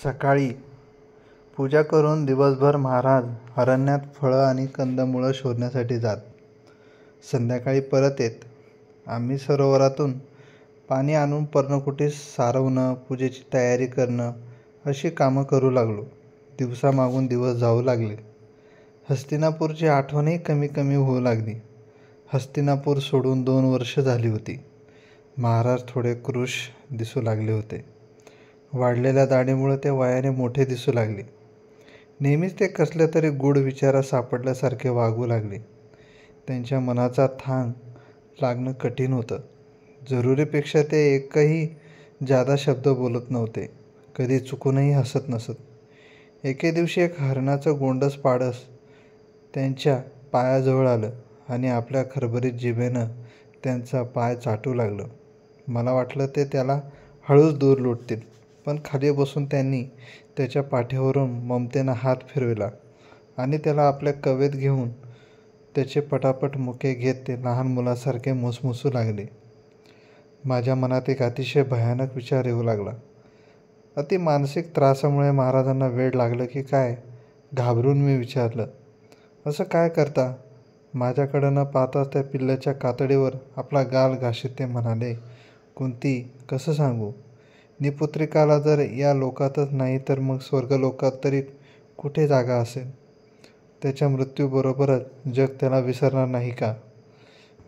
सकाळी पूजा करून दिवसभर महाराज अरण्यात फळं आणि कंदमुळं शोधण्यासाठी जात. संध्याकाळी परत येत. आम्ही सरोवरातून पाणी आणून पर्णकुटीस सारवणं, पूजेची तयारी करणं अशी कामं करू लागलो. दिवसामागून दिवस जाऊ लागले. हस्तिनापूरची आठवणही कमी कमी होऊ लागली. हस्तिनापूर सोडून 2 वर्ष झाली होती. महाराज थोडे कृश दिसू लागले होते. वाढलेल्या दाढीमुळे ते वयाने मोठे दिसू लागले. नेहमीच ते कसल्या तरी गूढ विचारात सापडल्यासारखे वागू लागले. त्यांच्या मनाचा थांग लागणं कठीण होतं. जरुरीपेक्षा ते एकही जादा शब्द बोलत नव्हते. कधी चुकूनही हसत नसत. एके दिवशी एक हरणाचं गोंडस पाडस त्यांच्या पायाजवळ आलं आणि आपल्या खरबरीत जिभेनं त्यांचा पाय चाटू लागलं. मला वाटलं ते त्याला हळूच दूर लोटतील, पण खाली बसून त्यांनी त्याच्या पाठीवरून ममतेनं हात फिरविला आणि त्याला आपल्या कवेत घेऊन त्याचे पटापट मुके घेत ते लहान मुलासारखे मुसमुसू लागले. माझ्या मनात एक अतिशय भयानक विचार येऊ लागला. अति मानसिक त्रासामुळे महाराजांना वेड लागलं की काय? घाबरून मी विचारलं, असं काय करता? माझ्याकडं न पाहताच त्या पिल्लाच्या कातडीवर आपला गाल घाशीत ते म्हणाले, कुंती, कसं सांगू? निपुत्रिकाला जर या लोकातच नाही तर मग स्वर्गलोकात तरी कुठे जागा असेल? त्याच्या मृत्यूबरोबरच जग त्याला विसरणार नाही का?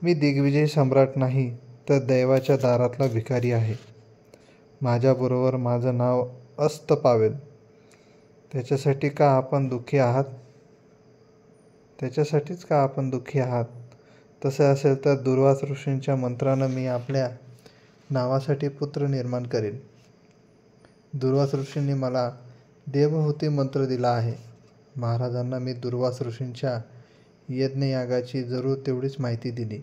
मी दिग्विजयी सम्राट नाही तर दैवाच्या दारातला भिकारी आहे. माझ्याबरोबर माझं नाव अस्त पावेल. त्याच्यासाठीच का आपण दुःखी आहात? तसे असेल तर दुर्वास ऋषींच्या मंत्रानं मी आपल्या नावासाठी पुत्र निर्माण करेन. दुर्वास ऋषींनी मला देवहूती मंत्र दिला आहे. महाराजांना मी दुर्वास ऋषींच्या यज्ञयागाची जरूर तेवढीच माहिती दिली.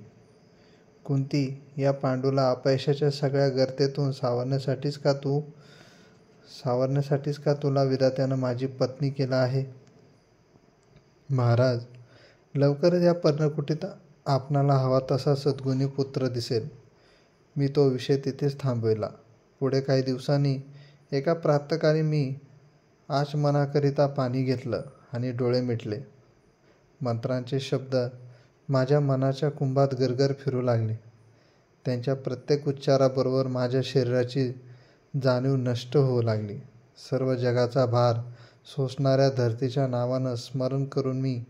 कुंती, या पांडूला अपयशाच्या सगळ्या गर्तेतून सावरण्यासाठीच का तुला विधात्यानं माझी पत्नी केलं आहे? महाराज, लवकरच या पर्णकुटीत आपणाला हवा तसा सद्गुणी पुत्र दिसेल. मी तो विषय तिथेच थांबविला. पुढे काही दिवसांनी एका प्रातःकाळी मी आचमनाकरिता पाणी घेतलं आणि डोळे मिटले. मंत्रांचे शब्द माझ्या मनाच्या कुंभात गरगर फिरू लागले. त्यांच्या प्रत्येक उच्चाराबरोबर माझ्या शरीराची जाणीव नष्ट होऊ लागली. सर्व जगाचा भार सोसणाऱ्या धरतीच्या नावानं स्मरण करून मी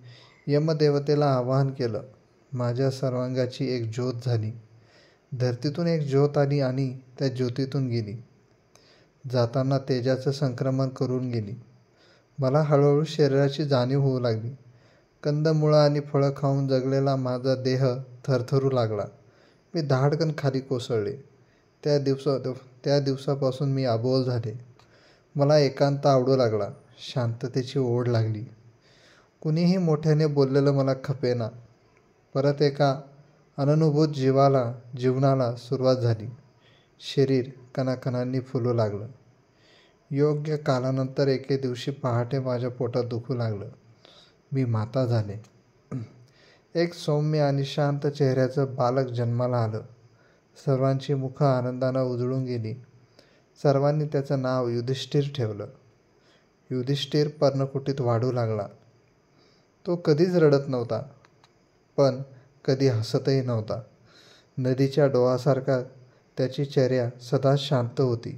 यमदेवतेला आवाहन केलं. माझ्या सर्वांगाची एक ज्योत झाली. धरतीतून एक ज्योत आली आणि त्या ज्योतीतून गेली. जाताना तेजाचं संक्रमण करून गेली. मला हळूहळू शरीराची जाणीव होऊ लागली. कंदमुळं आणि फळं खाऊन जगलेला माझा देह थरथरू लागला. मी धाडकन खाली कोसळले. त्या दिवसापासून मी अबोल झाले. मला एकांत आवडू लागला. शांततेची ओढ लागली. कुणीही मोठ्याने बोललेलं मला खपेना. परत एका अननुभूत जीवनाला सुरुवात झाली. शरीर कणाकणांनी फुलू लागलं. योग्य कालानंतर एके दिवशी पहाटे माझ्या पोटात दुखू लागलं. मी माता झाले. एक सौम्य आणि शांत चेहऱ्याचं बालक जन्माला आलं. सर्वांची मुखं आनंदानं उजळून गेली. सर्वांनी त्याचं नाव युधिष्ठिर ठेवलं. युधिष्ठिर पर्णकुटीत वाढू लागला. तो कधीच रडत नव्हता, पण कधी हसतही नव्हता. नदीच्या डोहासारखा त्याची चर्या सदा शांत होती.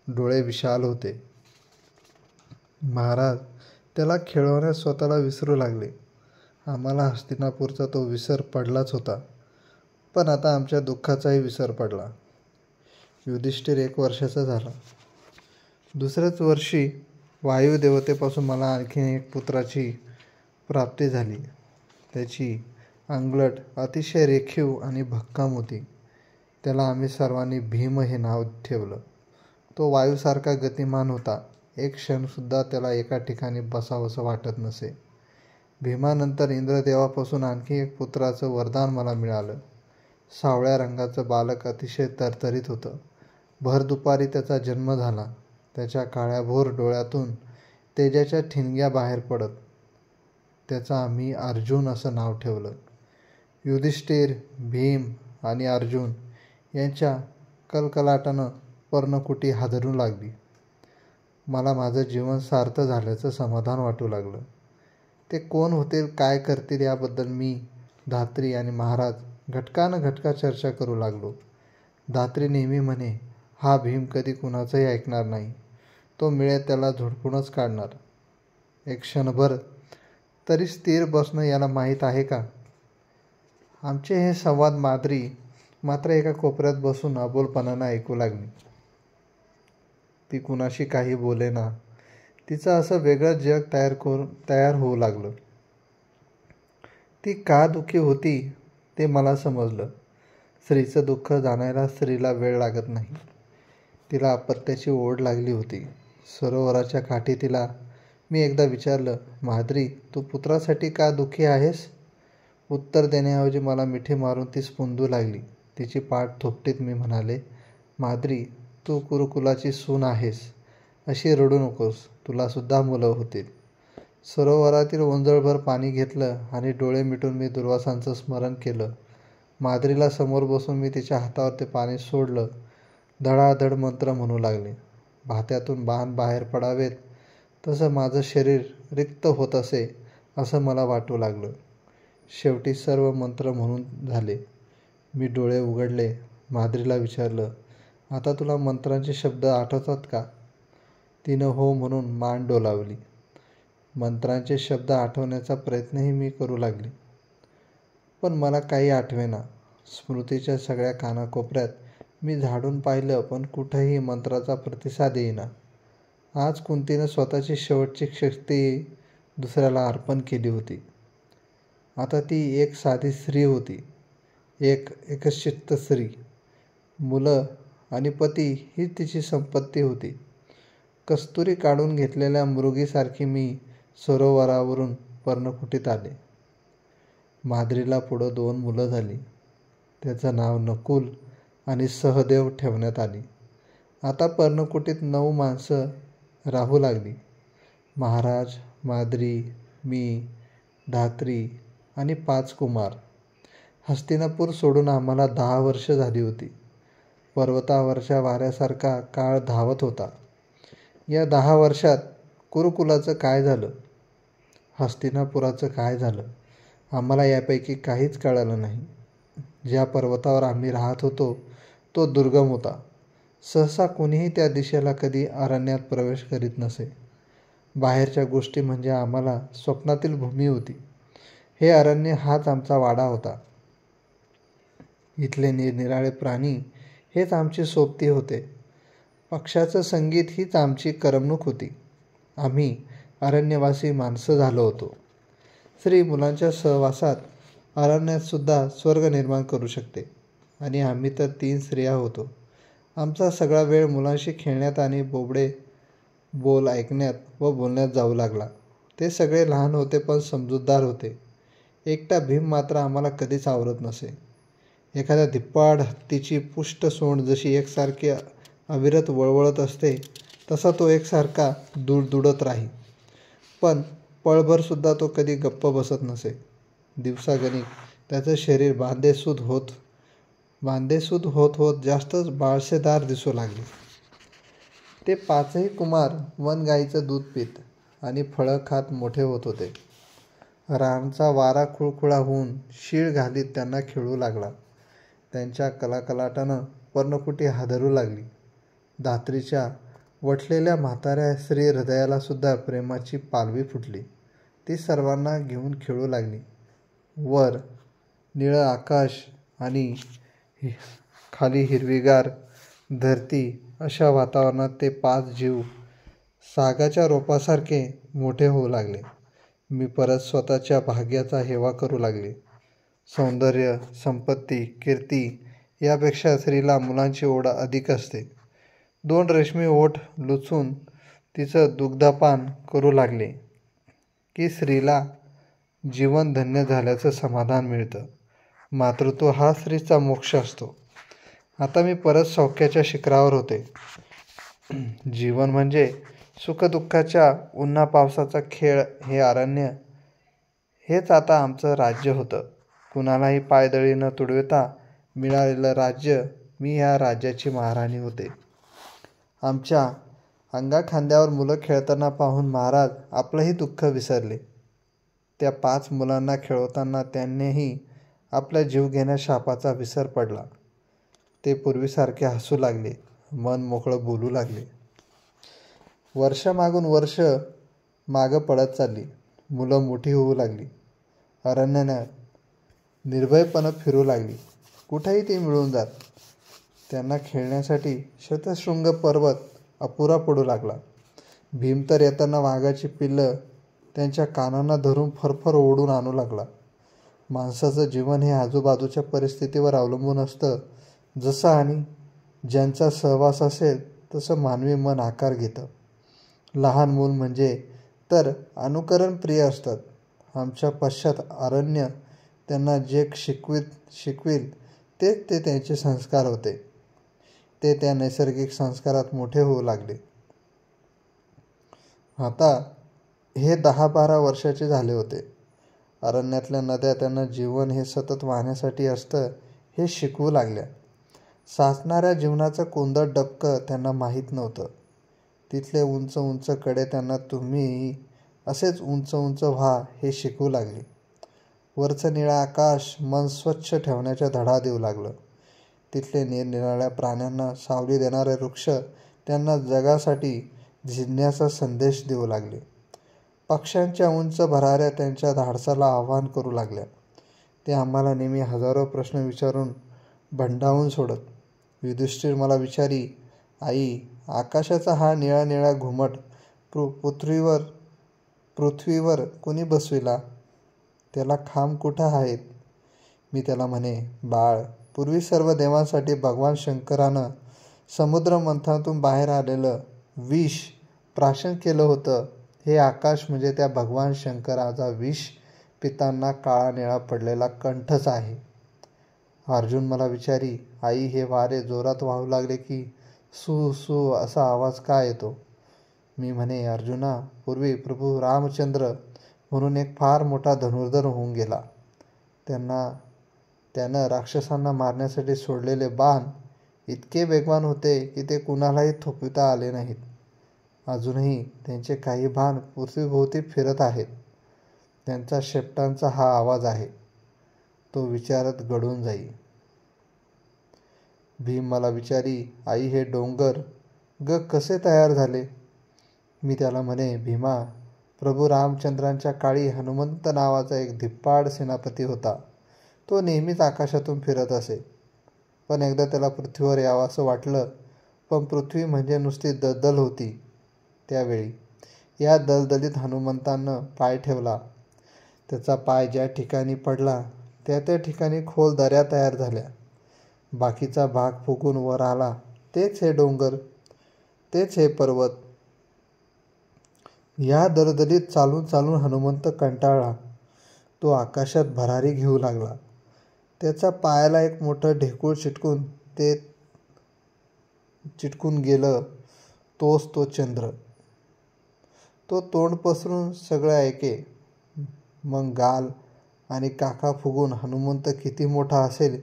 डोळे विशाल होते. महाराज त्याला खेळवण्यात स्वतःला विसरू लागले. आम्हाला हस्तिनापूरचा तो विसर पडलाच होता, पण आता आमच्या दुःखाचाही विसर पडला. युधिष्ठिर 1 वर्षाचा झाला. दुसऱ्याच वर्षी वायुदेवतेपासून मला आणखी एक पुत्राची प्राप्ती झाली. त्याची अंगलट अतिशय रेखीव आणि भक्कम होती. त्याला आम्ही सर्वांनी भीम हे नाव ठेवलं. तो वायूसारखा गतिमान होता. एक क्षणसुद्धा त्याला एका ठिकाणी बसावंसं वाटत नसे. भीमानंतर इंद्रदेवापासून आणखी एक पुत्राचं वरदान मला मिळालं. सावळ्या रंगाचं बालक अतिशय तरतरीत होतं. भर दुपारी त्याचा जन्म झाला. त्याच्या काळ्याभोर डोळ्यातून तेजाच्या ठिणग्या बाहेर पडत. त्याचं आम्ही अर्जुन असं नाव ठेवलं. युधिष्ठिर, भीम आणि अर्जुन यांच्या कलकलाटानं पर्णकुटी हादरू लागली. मला माझं जीवन सार्थ झाल्याचं समाधान वाटू लागलं. ते कोण होतील, काय करतील याबद्दल मी, धात्री आणि महाराज घटका चर्चा करू लागलो. धात्री नेहमी म्हणे, हा भीम कधी कुणाचंही ऐकणार नाही. तो मिळेल त्याला झोडपूनच काढणार. एक क्षणभर तरी स्थिर बसणं याला माहीत आहे का? आमचे हे संवाद माद्री मात्र एका कोपऱ्यात बसून अबोलपणानं ऐकू लागली. ती कुणाशी काही बोलेना. तिचं असं वेगळं जग तयार होऊ लागलं. ती का दुःखी होती ते मला समजलं. स्त्रीचं दुःख जाणायला स्त्रीला वेळ लागत नाही. तिला अपत्याची ओढ लागली होती. सरोवराच्या काठी तिला मी एकदा विचारलं, माद्री, तू पुत्रासाठी का दुःखी आहेस? उत्तर देण्याऐवजी मला मिठी मारून ती स्फुंदू लागली. तिची पाठ थोपटीत मी म्हणाले, माद्री, तू कुरुकुलाची सून आहेस. अशी रडू नकोस. तुलासुद्धा मुलं होतील. सरोवरातील ओंजळभर पाणी घेतलं आणि डोळे मिटून मी दुर्वासांचं स्मरण केलं. माद्रीला समोर बसून मी तिच्या हातावर ते पाणी सोडलं. धडाधड मंत्र म्हणू लागले. भात्यातून बाण बाहेर पडावेत तसं माझं शरीर रिक्त होत असे असं मला वाटू लागलं. शेवटी सर्व मंत्र म्हणून झाले. मी डोळे उघडले. माद्रीला विचारलं, आता तुला मंत्रांचे शब्द आठवतात का? तिनं हो म्हणून मान डोलावली. मंत्रांचे शब्द आठवण्याचा प्रयत्नही मी करू लागले. पण मला काही आठवेना. स्मृतीच्या सगळ्या कानाकोपऱ्यात मी झाडून पाहिलं, पण कुठंही मंत्राचा प्रतिसाद येईना. आज कुंतीनं स्वतःची शेवटची शक्ती दुसऱ्याला अर्पण केली होती. आता ती एक साधी स्त्री होती. एकश्चित्त स्त्री. मुलं आणि पती ही तिची संपत्ती होती. कस्तुरी काढून घेतलेल्या मृगीसारखी मी सरोवरावरून पर्णकुटीत आले. माद्रीला पुढं 2 मुलं झाली. त्याचं नाव नकुल आणि सहदेव ठेवण्यात आली. आता पर्णकुटीत 9 माणसं राहू लागली. महाराज, माद्री, मी, धात्री आणि 5 कुमार. हस्तिनापूर सोडून आम्हाला 10 वर्ष झाली होती. पर्वतावरच्या वाऱ्यासारखा काळ धावत होता. या 10 वर्षात कुरुकुलाचं काय झालं, हस्तिनापुराचं काय झालं, आम्हाला यापैकी काहीच कळालं नाही. ज्या पर्वतावर आम्ही राहत होतो तो दुर्गम होता. सहसा कोणीही त्या दिशेला कधी अरण्यात प्रवेश करीत नसे. बाहेरच्या गोष्टी म्हणजे आम्हाला स्वप्नातील भूमी होती. हे अरण्य हाच आमचा वाडा होता. इथले निरनिराळे प्राणी हेच आमचे सोबती होते. पक्ष्याचं संगीत हीच आमची करमणूक होती. आम्ही अरण्यवासी माणसं झालो होतो. स्त्री मुलांच्या सहवासात अरण्यातसुद्धा स्वर्ग निर्माण करू शकते. आणि आम्ही तर 3 स्त्रिया होतो. आमचा सगळा वेळ मुलांशी खेळण्यात आणि बोबडे बोल ऐकण्यात व बोलण्यात जाऊ लागला. ते सगळे लहान होते पण समजूतदार होते. एकटा भीम मात्र आम्हाला कधीच आवरत नसे. एखाद्या धिप्पाड हत्तीची पुष्ट सोंड जशी एकसारखी अविरत वळवळत असते तसा तो एकसारखा दुडदुडत राही. पण पळभरसुद्धा तो कधी गप्प बसत नसे. दिवसागणिक त्याचं शरीर बांधेसूद होत होत जास्तच बाळशेदार दिसू लागले. ते 5ही कुमार वनगाईचं दूध पीत आणि फळं खात मोठे होत होते. रानाचा वारा खुळखुळा होऊन शीळ घालीत त्यांना खेळू लागला. त्यांच्या कलाकलाटानं पर्णकुटी हादरू लागली. धात्रीच्या वठलेल्या म्हाताऱ्या स्त्री हृदयालासुद्धा प्रेमाची पालवी फुटली. ती सर्वांना घेऊन खेळू लागली. वर निळं आकाश आणि खाली हिरवीगार धरती अशा वातावरणात ते 5 जीव सागाच्या रोपासारखे मोठे होऊ लागले. मी परत स्वतःच्या भाग्याचा हेवा करू लागले. सौंदर्य, संपत्ती, कीर्ती यापेक्षा स्त्रीला मुलांची ओढ अधिक असते. 2 रेशमी ओठ लुचून तिचं दुग्धपान करू लागले की स्त्रीला जीवन धन्य झाल्याचं समाधान मिळतं. मातृत्व हा स्त्रीचा मोक्ष असतो. आता मी परत सौख्याच्या शिखरावर होते. जीवन म्हणजे सुखदुःखाच्या उन्हा पावसाचा खेळ. हे अरण्य हेच आता आमचं राज्य होतं. कुणालाही पायदळी न तुडविता मिळालेलं राज्य. मी ह्या राज्याची महाराणी होते. आमच्या अंगाखांद्यावर मुलं खेळताना पाहून महाराज आपलंही दुःख विसरले. त्या 5 मुलांना खेळवताना त्यांनीही आपला जीव घेण्या शापाचा विसर पडला. ते पूर्वीसारखे हसू लागले, मन मोकळं बोलू लागले. वर्षामागून वर्ष मागं पडत चालली. मुलं मोठी होऊ लागली. अरण्यानं निर्भयपणे फिरू लागली. कुठेही ती मिळून जात. त्यांना खेळण्यासाठी शतशृंग पर्वत अपुरा पडू लागला. भीम तर येताना वाघाची पिल्लं त्यांच्या कानांना धरून फरफर ओढून आणू लागला. माणसाचं जीवन हे आजूबाजूच्या परिस्थितीवर अवलंबून असतं. जसं आणि ज्यांचा सहवास असेल तसं मानवी मन आकार घेतं. लहान मूल म्हणजे तर अनुकरण प्रिय असतात. आमच्या पश्चात अरण्य त्यांना जे शिकविल तेच ते त्यांचे संस्कार होते. ते त्या नैसर्गिक संस्कारात मोठे होऊ लागले. आता हे 10-12 वर्षाचे झाले होते. अरण्यातल्या नद्या त्यांना जीवन हे सतत वाहण्यासाठी असतं हे शिकवू लागल्या. साचणाऱ्या जीवनाचं कोंदट डबकं त्यांना माहीत नव्हतं. तिथले उंच उंच कडे त्यांना तुम्हीही असेच उंच उंच व्हा हे शिकवू लागले. वरचं निळं आकाश मन स्वच्छ ठेवण्याचा धडा देऊ लागलं. तिथले निरनिराळ्या प्राण्यांना सावली देणारे वृक्ष त्यांना जगासाठी झिजण्याचा संदेश देऊ लागले. पक्ष्यांच्या उंच भराऱ्या त्यांच्या धाडसाला आव्हान करू लागल्या. ते आम्हाला नेहमी हजारो प्रश्न विचारून भंडावून सोडत. युधिष्ठिर मला विचारी, आई, आकाशाचा हा निळा निळा घुमट पृथ्वीवर कुणी बसविला? त्याला खांब कुठं आहेत? मी त्याला म्हणे, बाळ, पूर्वी सर्व देवांसाठी भगवान शंकरानं समुद्र मंथनातून बाहेर आलेलं विष प्राशन केलं होतं. हे आकाश म्हणजे त्या भगवान शंकराचा विष पितांना काळा निळा पडलेला कंठच आहे. अर्जुन मला विचारी, आई, हे वारे जोरात वाहू लागले की सू सू असा आवाज का येतो? मी म्हणे, अर्जुना, पूर्वी प्रभू रामचंद्र म्हणून एक फार मोठा धनुर्धर होऊन गेला. त्यानं राक्षसांना मारण्यासाठी सोडलेले बाण इतके वेगवान होते की ते कुणालाही थोपविता आले नाहीत. अजूनही त्यांचे काही बाण पृथ्वीभोवती फिरत आहेत. त्यांचा शेपटांचा हा आवाज आहे. तो विचारात गढून जाई. भीम मला विचारी, आई, हे डोंगर कसे तयार झाले? मी त्याला म्हणे, भीमा, प्रभू रामचंद्रांच्या काळी हनुमंत नावाचा एक धिप्पाड सेनापती होता. तो नेहमीच आकाशातून फिरत असे. पण एकदा त्याला पृथ्वीवर यावंसं वाटलं. पण पृथ्वी म्हणजे नुसती दलदल होती. त्यावेळी या दलदलीत हनुमंतानं पाय ठेवला. त्याचा पाय ज्या ठिकाणी पडला त्या ठिकाणी खोल दऱ्या तयार झाल्या. बाकीचा भाग फुगून वर आला. तेच हे डोंगर, तेच हे पर्वत. या दलदलीत चालून चालून हनुमंत कंटाळला. तो आकाशात भरारी घेऊ लागला. त्याच्या पायाला एक मोठं ढेकूळ चिटकून गेलं. तोच तो चंद्र. तो तोंड पसरून सगळं ऐके. मग गाल आणि काका फुगून हनुमंत किती मोठा असेल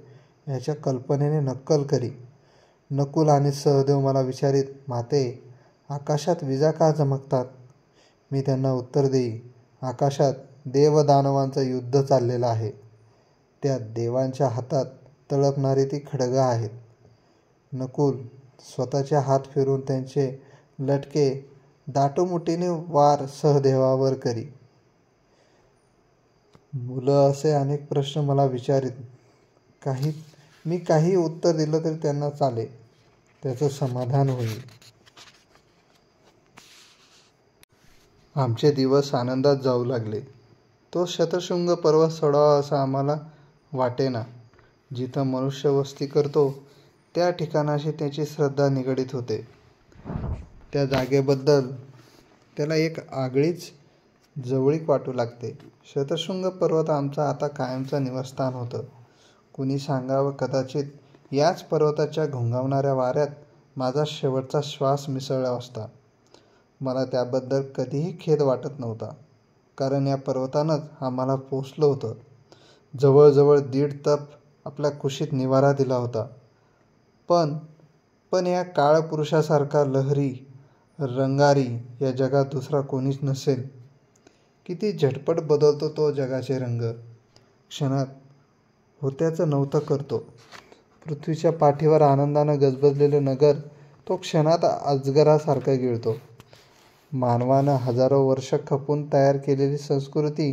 याच्या कल्पनेने नक्कल करी. नकुल आणि सहदेव मला विचारीत, माते, आकाशात विजा का चमकतात? मी त्यांना उत्तर देई, आकाशात देवदानवांचं युद्ध चाललेलं आहे. त्या देवांच्या हातात तळपणारी ती खड्गं आहेत. नकुल स्वतःचे हात फिरून त्यांचे लटके दाटोमुटीने वार सहदेवावर करी. मुलं असे अनेक प्रश्न मला विचारीत. मी काही उत्तर दिलं तरी त्यांना चाले. त्याचं समाधान होईल. आमचे दिवस आनंदात जाऊ लागले. तो शतशृंग पर्वत सोडावा असं आम्हाला वाटेना. जिथं मनुष्य वस्ती करतो त्या ठिकाणाशी त्याची श्रद्धा निगडीत होते. त्या जागेबद्दल त्याला एक आगळीच जवळीक वाटू लागते. शतशृंग पर्वत आमचा आता कायमचं निवासस्थान होतं. कुणी सांगावं, कदाचित याच पर्वताच्या घोंघावणाऱ्या वाऱ्यात माझा शेवटचा श्वास मिसळला असता. मला त्याबद्दल कधीही खेद वाटत नव्हता. कारण या पर्वतानंच आम्हाला पोसलं होतं. जवळजवळ 1.5 तप आपल्या कुशीत निवारा दिला होता. पण या काळपुरुषासारखा लहरी रंगारी या जगात दुसरा कोणीच नसेल. किती झटपट बदलतो तो जगाचे रंग. क्षणात होत्याचं नव्हतं करतो. पृथ्वीच्या पाठीवर आनंदानं गजबजलेलं नगर तो क्षणात अजगरासारखं गिळतो. मानवानं हजारो वर्ष खपून तयार केलेली संस्कृती,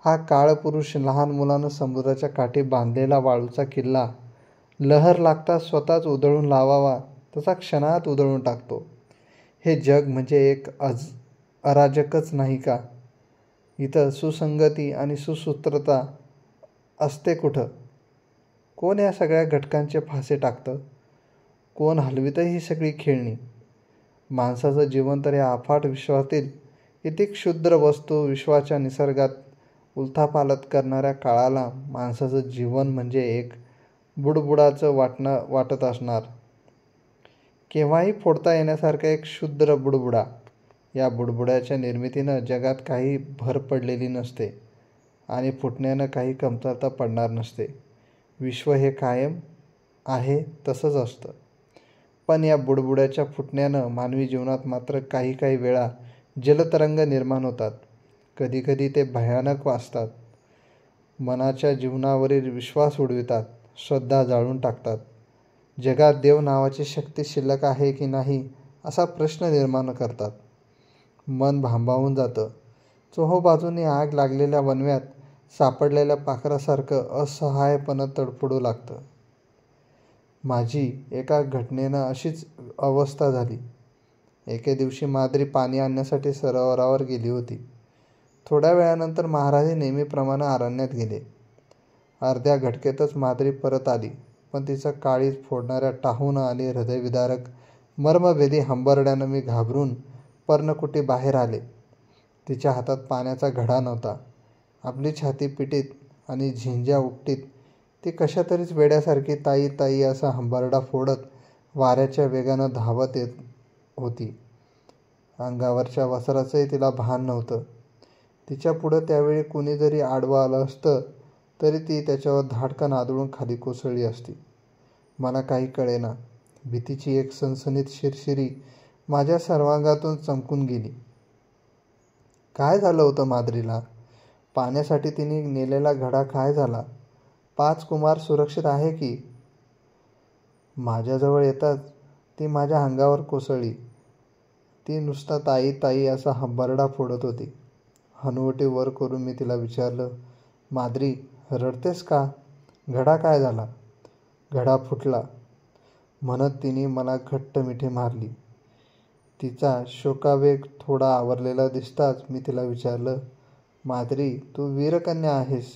हा काळपुरुष लहान मुलानं समुद्राच्या काठी बांधलेला वाळूचा किल्ला लहर लागता स्वतःच उधळून लावावा तसा क्षणात उधळून टाकतो. हे जग म्हणजे एक अराजकच नाही का? इथं सुसंगती आणि सुसूत्रता असते कुठं? कोण या सगळ्या घटकांचे फासे टाकतं? कोण हलवितं ही सगळी खेळणी? माणसाचं जीवन तर या अफाट विश्वातील किती क्षुद्र वस्तू विश्वाच्या निसर्गात उलथापालथ करणाऱ्या काळाला माणसाचं जीवन म्हणजे एक बुडबुडाचं वाटत असणार. केव्हाही फोडता येण्यासारखा एक क्षुद्र बुडबुडा. या बुडबुड्याच्या निर्मितीनं जगात काही भर पडलेली नसते आणि फुटण्यानं काही कमतरता पडणार नसते. विश्व हे कायम आहे तसंच असतं. पण या बुडबुड्याच्या फुटण्यानं मानवी जीवनात मात्र काही काही वेळा जलतरंग निर्माण होतात. कधीकधी ते भयानक असतात. मनाच्या जीवनावरील विश्वास उडवितात, श्रद्धा जाळून टाकतात. जगात देव नावाची शक्ती शिल्लक आहे की नाही असा प्रश्न निर्माण करतात. मन भांबावून जातं. चोहोबाजूंनी आग लागलेल्या वणव्यात सापडलेल्या पाखरासारखं असहायपणं तडफडू लागतं. माझी एका घटनेनं अशीच अवस्था झाली. एके दिवशी माद्री पाणी आणण्यासाठी सरोवरावर गेली होती. थोड्या वेळानंतर महाराज नेहमीप्रमाणे अरण्यात गेले. अर्ध्या घटकेतच माद्री परत आली, पण तिचं काळीज फोडणाऱ्या टाहूनं आणि हृदयविदारक मर्मभेदी हंबरड्यानं मी घाबरून पर्णकुटी बाहेर आले. तिच्या हातात पाण्याचा घडा नव्हता. आपली छाती पिटीत आणि झिंज्या उपटीत ती कशातरीच वेड्यासारखी ताई ताई असा हंबरडा फोडत वाऱ्याच्या वेगानं धावत येत होती. अंगावरच्या वस्त्राचंही तिला भान नव्हतं. तिच्या पुढं त्यावेळी कुणी जरी आडवं आलं असतं तरी ती त्याच्यावर धाडकन आदळून खाली कोसळली असती. मला काही कळेना. भीतीची एक सणसणीत शिरशिरी माझ्या सर्वांगातून चमकून गेली. काय झालं होतं माद्रीला? पाण्यासाठी तिने नेलेला घडा काय झाला? 5 कुमार सुरक्षित आहे की? माझ्याजवळ येताच ती माझ्या अंगावर कोसळली. ती नुसता ताई ताई असा हंबरडा फोडत होती. हनुवटी वर करून मी तिला विचारलं, माद्री, रडतेस का? घडा काय झाला? घडा फुटला म्हणत तिने मला घट्ट मिठी मारली. तिचा शोकावेग थोडा आवरलेला दिसताच मी तिला विचारलं, माद्री, तू वीरकन्या आहेस,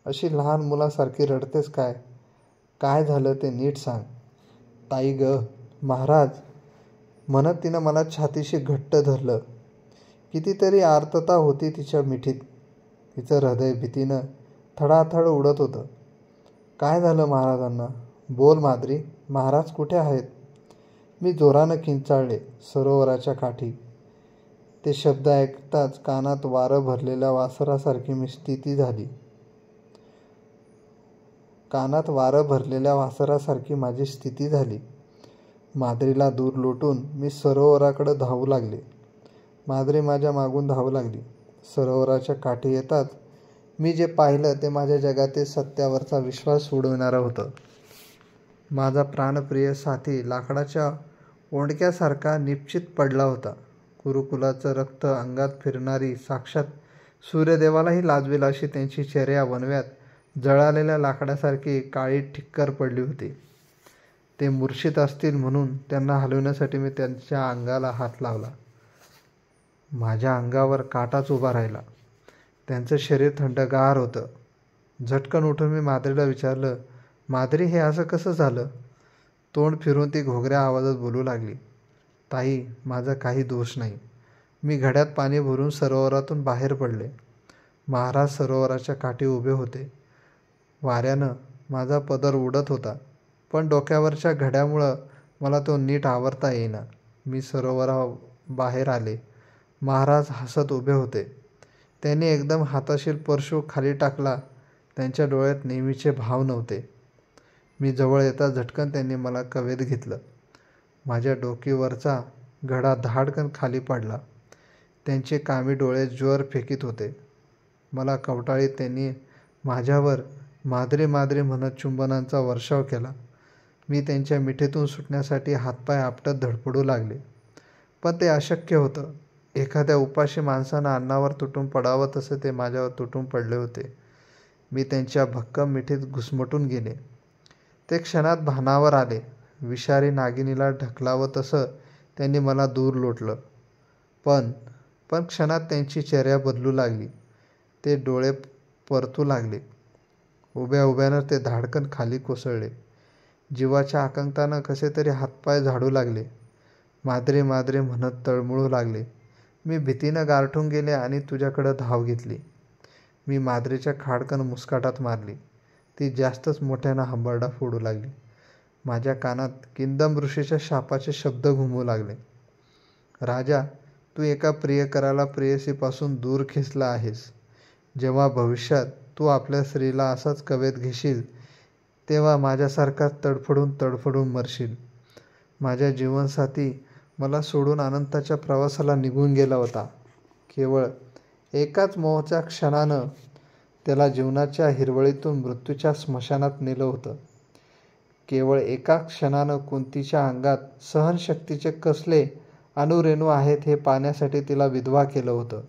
अशी लहान मुलासारखी रडतेस काय? काय झालं ते नीट सांग. ताई ग, महाराज, म्हणत तिनं मला छातीशी घट्ट धरलं. कितीतरी आर्तता होती तिच्या मिठीत. तिचं हृदय भीतीनं थडाथड उडत होतं. काय झालं महाराजांना? बोल माद्री, महाराज कुठे आहेत? मी जोरानं किंचाळले. सरोवराच्या काठी. ते शब्द ऐकताच कानात वारं भरलेल्या वासरासारखी मी स्थिती झाली. कानात वारं भरलेल्या वासरासारखी माझी स्थिती झाली. माद्रीला दूर लोटून मी सरोवराकडे धावू लागले. माद्री माझ्या मागून धावू लागली. सरोवराच्या काठी येताच मी जे पाहिलं ते माझ्या जगातील सत्यावरचा विश्वास उडविणारं होतं. माझा प्राणप्रिय साथी लाकडाच्या ओंडक्यासारखा निश्चित पडला होता. कुरुकुलाचं रक्त अंगात फिरणारी, साक्षात सूर्यदेवालाही लाजवेल अशी त्यांची चर्या वणव्यात जळालेल्या लाकडासारखी काळी ठिक्कर पडली होती. ते मूर्छित असतील म्हणून त्यांना हलवण्यासाठी मी त्यांच्या अंगाला हात लावला. माझ्या अंगावर काटाच उभा राहिला. त्यांचं शरीर थंडगार होतं. झटकन उठून मी माद्रीला विचारलं, माद्री, हे असं कसं झालं? तोंड फिरून ती घोगऱ्या आवाजात बोलू लागली, ताई, माझा काही दोष नाही. मी घड्यात पाणी भरून सरोवरातून बाहेर पडले. महाराज सरोवराच्या काठी उभे होते. वाऱ्यानं माझा पदर उडत होता, पण डोक्यावरच्या घड्यामुळं मला तो नीट आवरता येईना. मी सरोवराबाहेर आले. महाराज हसत उभे होते. त्यांनी एकदम हाताशील परशू खाली टाकला. त्यांच्या डोळ्यात नेहमीचे भाव नव्हते. मी जवळ येता झटकन त्यांनी मला कवेत घेतलं. माझ्या डोकीवरचा घडा धाडकन खाली पडला. त्यांचे कामी डोळे ज्वर फेकीत होते. मला कवटाळीत त्यांनी माझ्यावर माद्री माद्री म्हणत चुंबनांचा वर्षाव केला. मी त्यांच्या मिठीतून सुटण्यासाठी हातपाय आपटत धडपडू लागले. पण ते अशक्य होतं. एखाद्या उपाशी माणसानं अन्नावर तुटून पडावं तसं ते माझ्यावर तुटून पडले होते. मी त्यांच्या भक्कम मिठीत घुसमटून गेले. ते क्षणात भानावर आले. विषारी नागिनीला ढकलावं तसं त्यांनी मला दूर लोटलं. पण क्षणात त्यांची चर्या बदलू लागली. ते डोळे परतू लागले. उभ्या उभ्यानं ते धाडकन खाली कोसळले. जीवाच्या आकांतानं कसे तरी हातपाय झाडू लागले. माद्री माद्री म्हणत तळमळू लागले. मी भीतीनं गारठून गेले आणि तुझ्याकडं धाव घेतली. मी माद्रीच्या खाडकन मुस्काटात मारली. ती जास्तच मोठ्यानं हंबरडा फोडू लागली. माझ्या कानात किंदम ऋषीच्या शापाचे शब्द घुमू लागले. राजा, तू एका प्रियकराला प्रेयसीपासून दूर खेचला आहेस. जेव्हा भविष्यात तू आपल्या स्त्रीला असाच कवेत घेशील तेव्हा माझ्यासारखाच तडफडून तडफडून मरशील. माझा जीवनसाथी मला सोडून अनंताच्या प्रवासाला निघून गेला होता. केवळ एकाच मोहाच्या क्षणानं त्याला जीवनाच्या हिरवळीतून मृत्यूच्या स्मशानात नेलं होतं. केवळ एका क्षणानं कुंतीच्या अंगात सहनशक्तीचे कसले अणुरेणू आहेत हे पाहण्यासाठी तिला विधवा केलं होतं.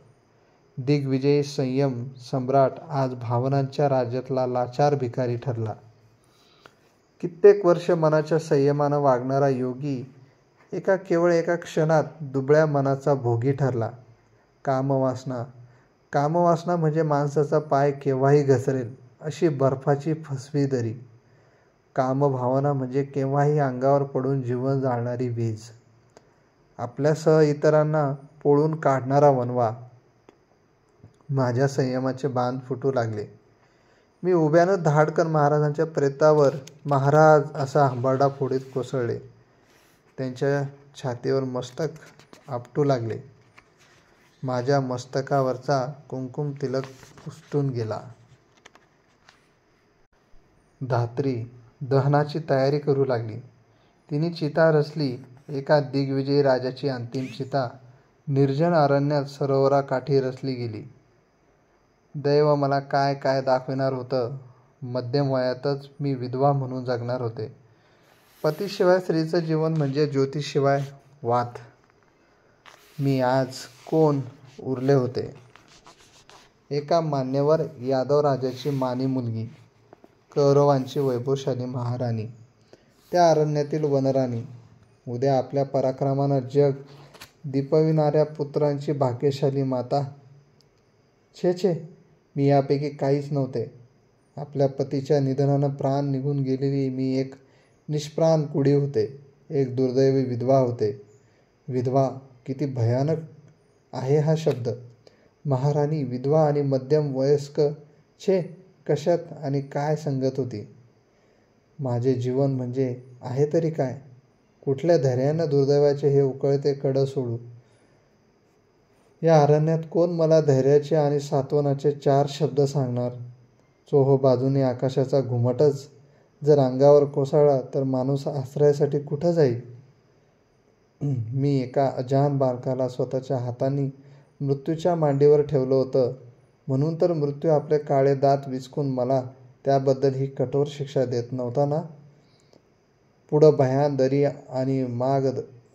दिग्विजयी संयम सम्राट आज भावनांच्या राज्यातला लाचार भिकारी ठरला. कित्येक वर्ष मनाच्या संयमानं वागणारा योगी केवळ एका क्षणात दुबळ्या मनाचा भोगी ठरला. कामवासना म्हणजे माणसाचा पाय केव्हाही घसरेल अशी बर्फाची फसवी दरी. कामभावना म्हणजे केव्हाही अंगावर पडून जीवन जाळणारी वीज. आपल्यासह इतरांना पोळून काढणारा वणवा. माझ्या संयमाचे बांध फुटू लागले. मी उभ्यानं धाडकन महाराजांच्या प्रेतावर महाराज असा हंबरडा फोडीत कोसळले. त्यांच्या छातीवर मस्तक आपटू लागले. माझ्या मस्तकावरचा कुंकुम तिलक पुसटून गेला. धात्री दहनाची तयारी करू लागली. तिने चिता रचली. एका दिग्विजयी राजाची अंतिम चिता निर्जन अरण्यात सरोवराकाठी रचली गेली. दैव मला काय काय दाखविणार होतं. मध्यम वयातच मी विधवा म्हणून जगणार होते. पतीशिवाय स्त्रीचं जीवन म्हणजे ज्योतीशिवाय वात. मी आज कोण उरले होते. एका मान्यवर यादव राजाची मानी मुलगी, कौरवांची वैभवशाली महाराणी, त्या अरण्यातील वनराणी, उद्या आपल्या पराक्रमानं जग दिपविणाऱ्या पुत्रांची भाग्यशाली माता. छे छे, मी यापैकी काहीच नव्हते. आपल्या पतीच्या निधनानं प्राण निघून गेलेली मी एक निष्प्राण कुडी होते. एक दुर्दैवी विधवा होते. विधवा, किती भयानक आहे हा शब्द. महाराणी, विधवा आणि मध्यम वयस्क, छे, कशात आणि काय संगत होती. माझे जीवन म्हणजे आहे तरी काय. कुठल्या धैर्यानं दुर्दैवाचे हे उकळते कडं सोडू. या अरण्यात कोण मला धैर्याचे आणि सांत्वनाचे 4 शब्द सांगणार. चोहो बाजूने आकाशाचा घुमटच जर अंगावर कोसळला तर माणूस आश्रयासाठी कुठं जाईल. मी एका अजान बालकाला स्वतःच्या हातांनी मृत्यूच्या मांडीवर ठेवलं होतं म्हणून तर मृत्यू आपले काळे दात विचकून मला त्याबद्दल ही कठोर शिक्षा देत नव्हता ना. पुढं भयान दरी आणि माग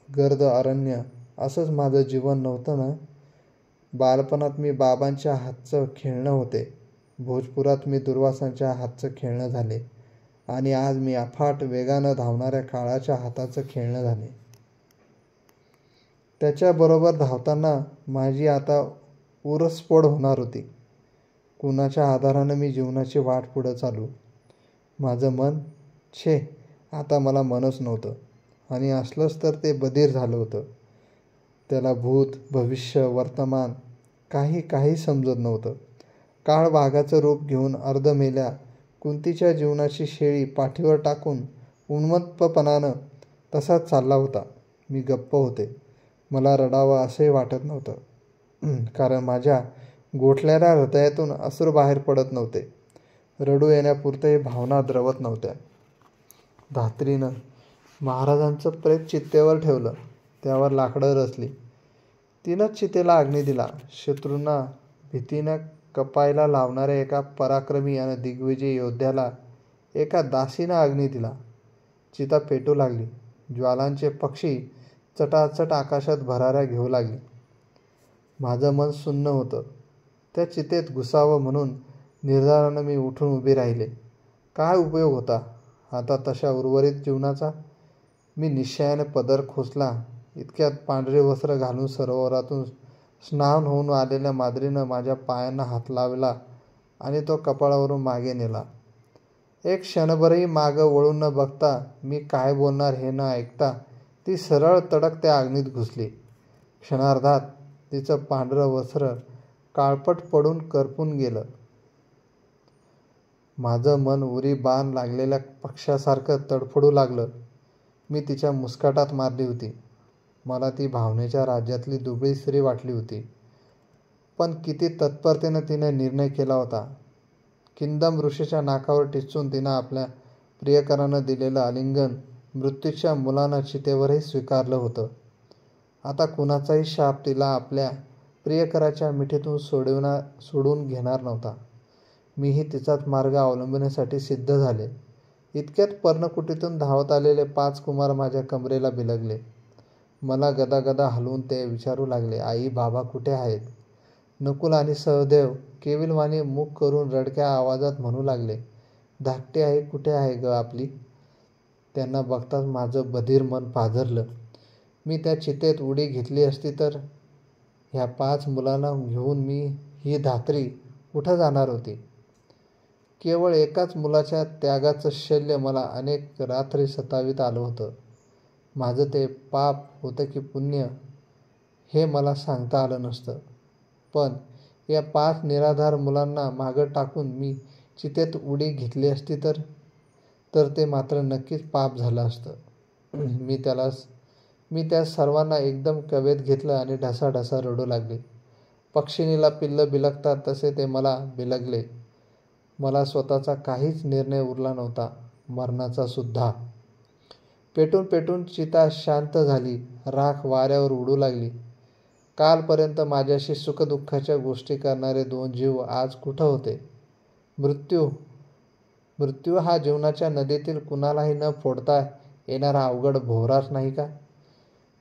गर्द अरण्य असंच माझं जीवन नव्हतं ना. बालपणात मी बाबांच्या हातचं खेळणं होते. भोजपुरात मी दुर्वासांच्या हातचं खेळणं झाले आणि आज मी अफाट वेगानं धावणाऱ्या काळाच्या हाताचं खेळणं झाले. त्याच्याबरोबर धावताना माझी आता उरसपोड होणार होती. कुणाच्या आधारानं मी जीवनाची वाट पुढं चालू. माझं मन, छे, आता मला मनच नव्हतं आणि असलंच तर ते बधीर झालं होतं. त्याला भूत, भविष्य, वर्तमान काही समजत नव्हतं. काळ वाघाचं रूप घेऊन अर्धमेल्या कुंतीच्या जीवनाची शेळी पाठीवर टाकून उन्मत्तपणानं तसाच चालला होता. मी गप्प होते. मला रडावं असंही वाटत नव्हतं, कारण माझ्या गोठलेल्या हृदयातून अश्रू बाहेर पडत नव्हते. रडू येण्यापुरतंही भावना द्रवत नव्हत्या. धात्रीनं महाराजांचं प्रेत चित्तेवर ठेवलं. त्यावर लाकडं रचली. तिनंच चितेला अग्नी दिला. शत्रूंना भीतीनं कपायला लावणाऱ्या एका पराक्रमी आणि दिग्विजयी योद्ध्याला एका दासीनं अग्नी दिला. चिता पेटू लागली. ज्वालांचे पक्षी चटाचट आकाशात भराऱ्या घेऊ लागले. माझं मन सुन्न होतं. त्या चितेत घुसावं म्हणून निर्धारानं मी उठून उभी राहिले. काय उपयोग होता आता तशा उर्वरित जीवनाचा? मी निश्चयाने पदर खोचला. इतक्यात पांढरे वस्त्र घालून सरोवरातून स्नान होऊन आलेल्या माद्रीनं माझ्या पायांना हात लावला आणि तो कपाळावरून मागे नेला. एक क्षणभरही मागं वळून न बघता, मी काय बोलणार हे न ऐकता ती सरळ तडक त्या अग्नीत घुसली. क्षणार्धात तिचं पांढरं वस्त्र काळपट पडून करपून गेलं. माझं मन उरी बाण लागलेल्या पक्ष्यासारखं तडफडू लागलं. मी तिच्या मुस्काटात मारली होती. मला ती भावनेच्या राज्यातली दुबळी स्त्री वाटली होती. पण किती तत्परतेनं तिने निर्णय केला होता. किंदम ऋषीच्या नाकावर टिचून तिनं आपल्या प्रियकरानं दिलेलं आलिंगन मृत्यूच्या मुलानं चितेवरही स्वीकारलं होतं. आता कुणाचाही शाप तिला आपल्या प्रियकराच्या मिठीतून सोडून घेणार नव्हता. मीही तिचाच मार्ग अवलंबण्यासाठी सिद्ध झाले. इतक्यात पर्णकुटीतून धावत आलेले 5 कुमार माझ्या कमरेला बिलगले. मला गदागदा हलवून ते विचारू लागले, आई बाबा कुठे आहेत? नकुल आणि सहदेव केविलवाणी मुख करून रडक्या आवाजात म्हणू लागले, धाकटी आई कुठे आहे ग आपली? त्यांना बघताच माझं बधीर मन पाझरलं. मी त्या चितेत उडी घेतली असती तर ह्या 5 मुलांना घेऊन मी ही धात्री कुठं जाणार होती? केवळ एकाच मुलाच्या त्यागाचं शल्य मला अनेक रात्री सतावीत आलं होतं. माझं ते पाप होतं की पुण्य हे मला सांगता आलं नसतं. पण या 5 निराधार मुलांना मागं टाकून मी चितेत उडी घेतली असती तर ते मात्र नक्कीच पाप झालं असतं. मी त्या सर्वांना एकदम कवेत घेतलं आणि ढसाढसा रडू लागले. पक्षिणीला पिल्लं बिलगतात तसे ते मला बिलगले. मला स्वतःचा काहीच निर्णय उरला नव्हता, मरणाचा सुद्धा. पेटून पेटून चिता शांत झाली. राख वाऱ्यावर उडू लागली. कालपर्यंत माझ्याशी सुखदुःखाच्या गोष्टी करणारे 2 जीव आज कुठं होते? मृत्यू हा जीवनाच्या नदीतील कुणालाही न फोडता येणारा अवघड भोवराच नाही का?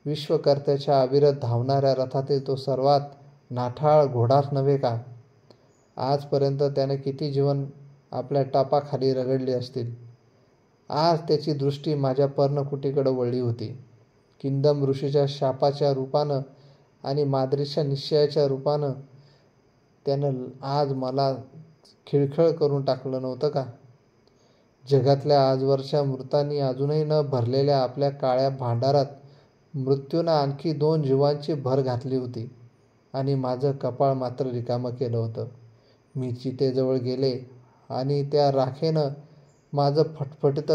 विश्वकर्त्याच्या अविरत धावणाऱ्या रथातील तो सर्वात नाठाळ घोडाच नव्हे का? आजपर्यंत त्याने किती जीवन आपल्या टापाखाली रगडली असतील. आज त्याची दृष्टी माझ्या पर्णकुटीकडे वळली होती. किंदम ऋषीच्या शापाच्या रूपानं आणि माद्रीच्या निश्चयाच्या रूपानं त्यानं आज मला खिळखिळ करून टाकलं नव्हतं का? जगातल्या आजवरच्या मृतांनी अजूनही न भरलेल्या आपल्या काळ्या भांडारात मृत्यूनं आणखी 2 जीवांची भर घातली होती आणि माझं कपाळ मात्र रिकामं केलं होतं. मी चितेजवळ गेले आणि त्या राखेनं माझं फटफटीत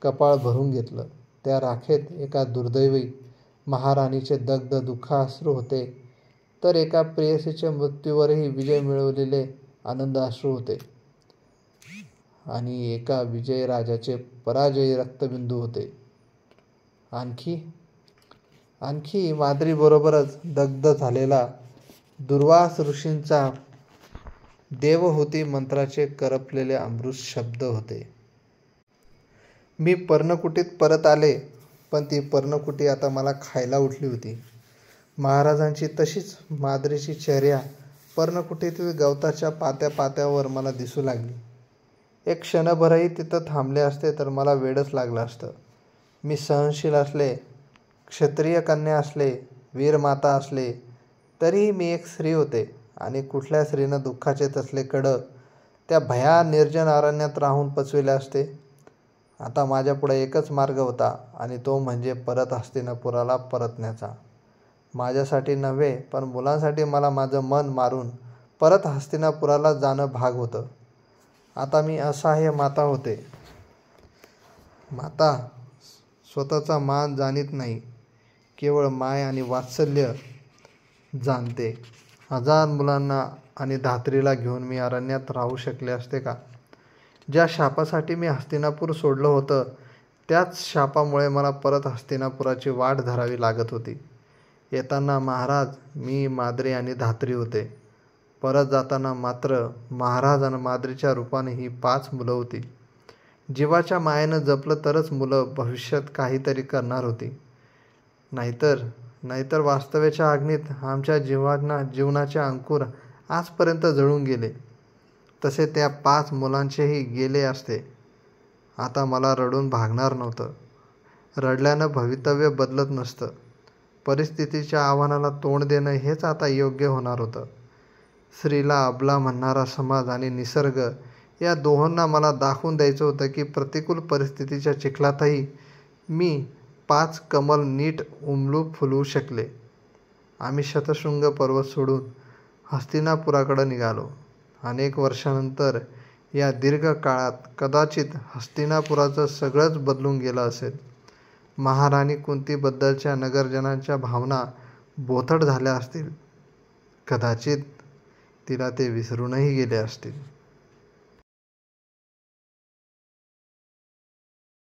कपाळ भरून घेतलं. त्या राखेत एका दुर्दैवी महाराणीचे दग्ध दुःखाश्रू होते, तर एका प्रेयसीच्या मृत्यूवरही विजय मिळवलेले आनंदाश्रू होते आणि एका विजयी राजाचे पराजयी रक्तबिंदू होते. आणखी माद्रीबरोबरच दग्ध झालेला दुर्वास ऋषींचा देवहूती मंत्राचे करपलेले अमृत शब्द होते. मी पर्णकुटीत परत आले, पण ती पर्णकुटी आता मला खायला उठली होती. महाराजांची तशीच माद्रीची चर्या पर्णकुटीतील गवताच्या पात्यावर मला दिसू लागली. एक क्षणभरही तिथं थांबले असते तर मला वेडच लागलं असतं. मी सहनशील असले, क्षत्रिय कन्या असले, वीरमाता असले, तरीही मी एक स्त्री होते आणि कुठल्या स्त्रीनं दुःखाचे तसले कडं त्या भयान निर्जन अरण्यात राहून पचविले असते? आता माझ्यापुढे एकच मार्ग होता आणि तो म्हणजे परत हस्तिनापुराला परतण्याचा. माझ्यासाठी नव्हे, पण मुलांसाठी मला माझं मन मारून परत हस्तिनापुराला जाणं भाग होतं. आता मी असहाय्य माता होते. माता स्वतःचा मान जाणीत नाही, केवळ माय आणि वात्सल्य जाणते. 1000 मुलांना आणि धात्रीला घेऊन मी अरण्यात राहू शकले असते का? ज्या शापासाठी मी हस्तिनापूर सोडलं होतं त्याच शापामुळे मला परत हस्तिनापुराची वाट धरावी लागत होती. येताना महाराज, मी, माद्री आणि धात्री होते. परत जाताना मात्र महाराज आणि माद्रीच्या रूपाने ही 5 मुलं होती. जीवाच्या मायेनं जपलं तरच मुलं भविष्यात काहीतरी करणार होती. नाहीतर वास्तव्याच्या अग्नीत आमच्या जीवनाचे अंकुर आजपर्यंत जळून गेले. तसे त्या 5 मुलांचेही गेले असते. आता मला रडून भागणार नव्हतं. रडल्यानं भवितव्य बदलत नसतं. परिस्थितीच्या आव्हानाला तोंड देणं हेच आता योग्य होणार होतं. स्त्रीला अबला म्हणणारा समाज आणि निसर्ग या दोहोंना मला दाखवून द्यायचं होतं की प्रतिकूल परिस्थितीच्या चिखलातही मी 5 कमल नीट उमलू फुलवू शकले. आम्ही शतशृंग पर्वत सोडून हस्तिनापुराकडे निघालो. अनेक वर्षांनंतर या दीर्घ काळात कदाचित हस्तिनापुराचं सगळंच बदलून गेलं असेल. महाराणी कुंतीबद्दलच्या नगरजनांच्या भावना बोथट झाल्या असतील. कदाचित तिला ते विसरूनही गेले असतील.